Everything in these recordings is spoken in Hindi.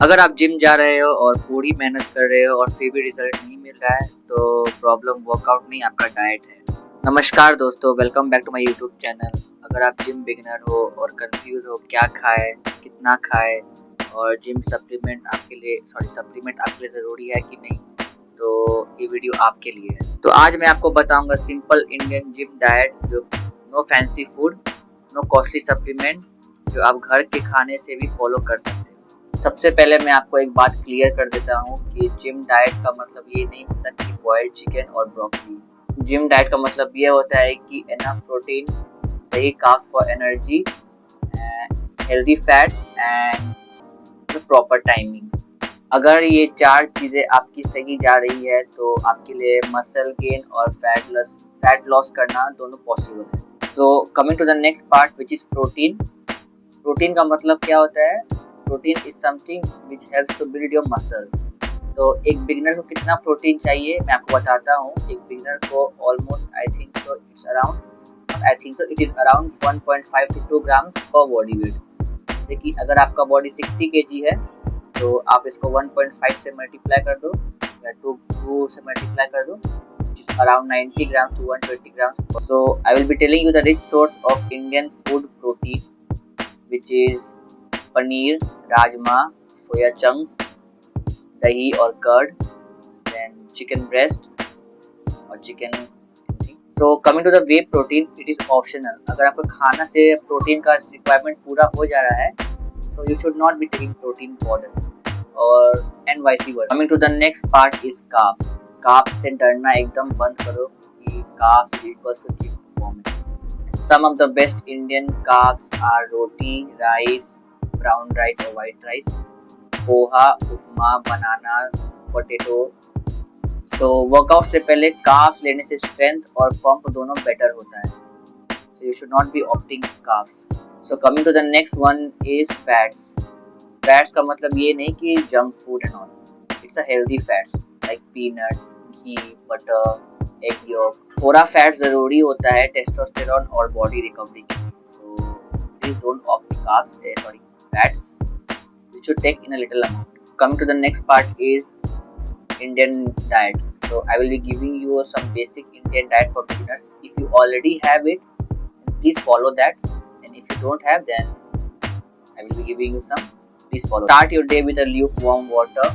अगर आप जिम जा रहे हो और पूरी मेहनत कर रहे हो और फिर भी रिजल्ट नहीं मिल रहा है तो प्रॉब्लम वर्कआउट नहीं, आपका डाइट है। नमस्कार दोस्तों, welcome back to my YouTube channel. अगर आप जिम बिगिनर हो और कंफ्यूज हो क्या खाए, कितना खाए और जिम सप्लीमेंट आपके लिए ज़रूरी है कि नहीं, तो ये वीडियो आपके लिए है। तो आज मैं आपको बताऊंगा सिंपल इंडियन जिम डाइट, जो no fancy food, no costly supplement, जो आप घर के खाने से भी फॉलो कर सकते हैं। सबसे पहले मैं आपको एक बात क्लियर कर देता हूँ कि जिम डाइट का मतलब ये नहीं होता कि बॉइल्ड चिकन और ब्रोकली। जिम डाइट का मतलब ये होता है कि एनफ प्रोटीन, सही carbs for energy, healthy fats and proper timing. अगर ये चार चीजें आपकी सही जा रही है तो आपके लिए मसल गेन और फैट लॉस करना दोनों पॉसिबल है। तो coming to the next part which is protein. Protein का मतलब क्या होता है? Protein is something which helps to build your muscle. तो एक बिगिनर को कितना प्रोटीन चाहिए मैं आपको बताता हूँ। एक बिगिनर को almost it is around 1.5 to 2 grams पर बॉडी वेट। जैसे कि अगर आपका बॉडी 60 kg है तो आप इसको 1.5 से मल्टीप्लाई कर दो या 2 से मल्टीप्लाई कर दो, which is around 90 grams to 120 grams. So I will be telling you the rich source of Indian food protein, which is paneer, rajma, soya chunks, dahi or curd, then chicken breast और chicken। तो coming to the whey protein, it is optional. अगर आपका खाना से प्रोटीन का रिक्वायरमेंट पूरा हो जा रहा है so you should not be taking protein powder और and vice versa. Coming to the next part is carbs. Carbs से डरना एकदम बंद करो कि carbs equals to gym performance. Some of the best Indian carbs are roti, rice, brown rice और white rice, poha, upma, banana, potato. So workout से पहले कार्ब्स लेने से स्ट्रेंथ और पंप दोनों बेटर होता है। So you should not be opting carbs. So coming to the next one is fats. Fats का मतलब ये नहीं कि junk food and all, it's a healthy fats like peanuts, ghee, butter, egg yolk. थोड़ा फैट जरूरी होता है टेस्टोस्टेरोन और बॉडी रिकवरी के लिए। So please don't opt fats, you should take in a little amount. Coming to the next part is Indian diet. So I will be giving you some basic Indian diet for beginners. If you already have it, please follow that. And if you don't have, then I will be giving you some. Please follow. Start your day with a lukewarm water.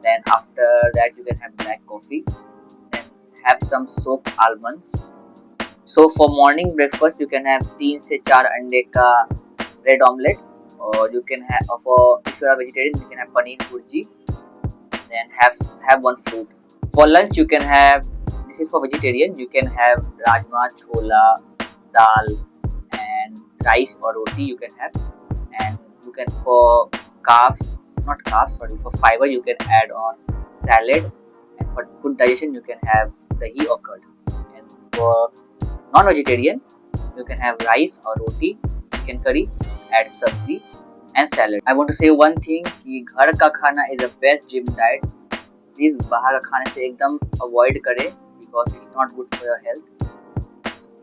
Then after that, you can have black coffee. Then have some soaked almonds. So for morning breakfast, you can have 3 से 4 अंडे का bread omelette. Or you can have, for if you are vegetarian, you can have paneer bhurji. Then have one fruit. For lunch you can have, this is for vegetarian, you can have rajma, chola, dal and rice or roti you can have. And you can, for carbs, not carbs, sorry, for fiber you can add on salad. And for good digestion you can have dahi or curd. And for non-vegetarian you can have rice or roti, chicken curry, add sabzi and salad. I want to say one thing कि घर का खाना is the best gym diet. Please बाहर का खाने से एकदम अवॉइड करें because it's not good for your health.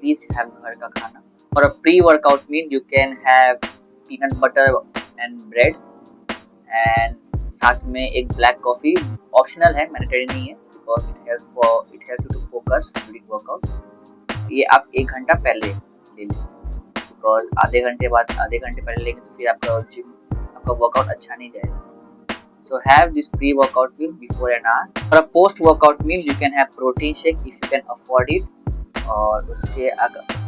Please have घर का खाना। For a pre workout meal you can have peanut butter and bread and साथ में एक ब्लैक कॉफी। ऑप्शनल है, मैंडेटरी नहीं है because it helps you to focus during workout. ये आप 1 घंटा पहले ले लें बिकॉज आधे घंटे पहले लेंगे तो फिर आपका वर्कआउट अच्छा नहीं जाएगा। So have this pre-workout meal before an hour. For a post-workout meal, you can have protein shake if you can afford it. और उसके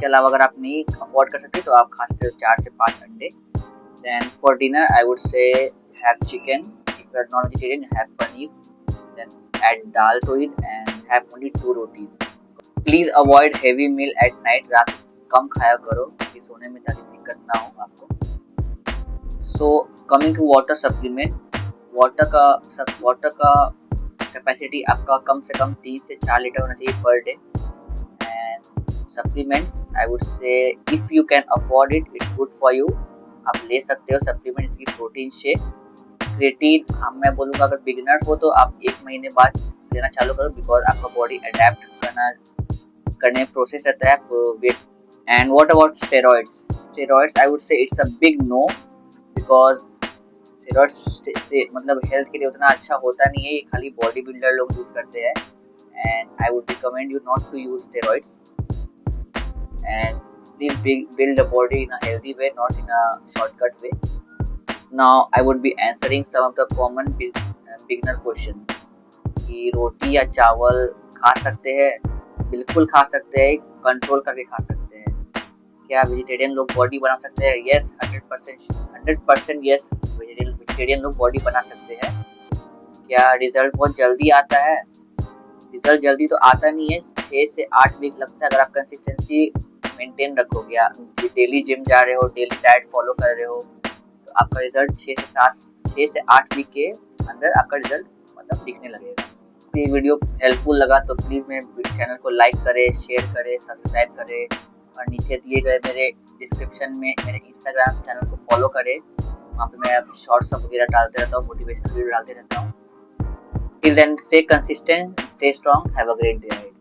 अलावा अगर आप नहीं अफोर्ड कर सकते तो आप खा सकते हो 4 से 5 अंडे। Then for dinner, I would say have chicken. If you are non-vegetarian, have paneer. Then add dal to it and have only 2 rotis. Please avoid heavy meal at night. रात कम खाया करो ताकि सोने में ताकि दिक्कत ना हो आपको। So coming to water supplement. Water का कैपेसिटी आपका कम से कम 3 से 4 लीटर होना चाहिए per day. And supplements, I would से if you can afford it, it's good for you, आप ले सकते हो सप्लीमेंट। इसकी प्रोटीन शेक, क्रिएटिन, मैं बोलूँगा अगर बिगिनर हो तो आप 1 महीने बाद लेना चालू करो बिकॉज आपका बॉडी अडेप्ट करने प्रोसेस रहता है weight. And what about steroids? Steroids, I would say it's a big no because steroids से मतलब हेल्थ के लिए उतना अच्छा होता नहीं है, ये खाली बॉडी बिल्डर लोग यूज करते हैं। And I would recommend you not to use steroids and please build a body in a healthy way, not in a shortcut way. Now I would be answering some of the common beginner questions कि रोटी या चावल खा सकते हैं? बिल्कुल खा सकते हैं, कंट्रोल करके खा सकते हैं। क्या वेजिटेरियन लोग बॉडी बना सकते हैं? यस, 100% यस, वेजिटेरियन लोग बॉडी बना सकते हैं। क्या रिजल्ट बहुत जल्दी आता है? रिजल्ट जल्दी तो आता नहीं है, 6 से 8 वीक लगता है। अगर आप कंसिस्टेंसी मेंटेन रखोगे, आप डेली जिम जा रहे हो, डेली डाइट फॉलो कर रहे हो, तो आपका रिजल्ट 6 से 8 वीक के अंदर आपका रिजल्ट मतलब दिखने लगेगा। तो ये वीडियो हेल्पफुल लगा तो प्लीज़ मेरे चैनल को लाइक करें, शेयर करें, सब्सक्राइब करें और नीचे दिए गए मेरे डिस्क्रिप्शन में मेरे इंस्टाग्राम चैनल को फॉलो करें। वहाँ पे मैं शॉर्ट्स वगैरह डालते रहता हूँ, मोटिवेशनल वीडियो डालते रहता हूँ। Till then, stay consistent, stay strong, have a great day ahead.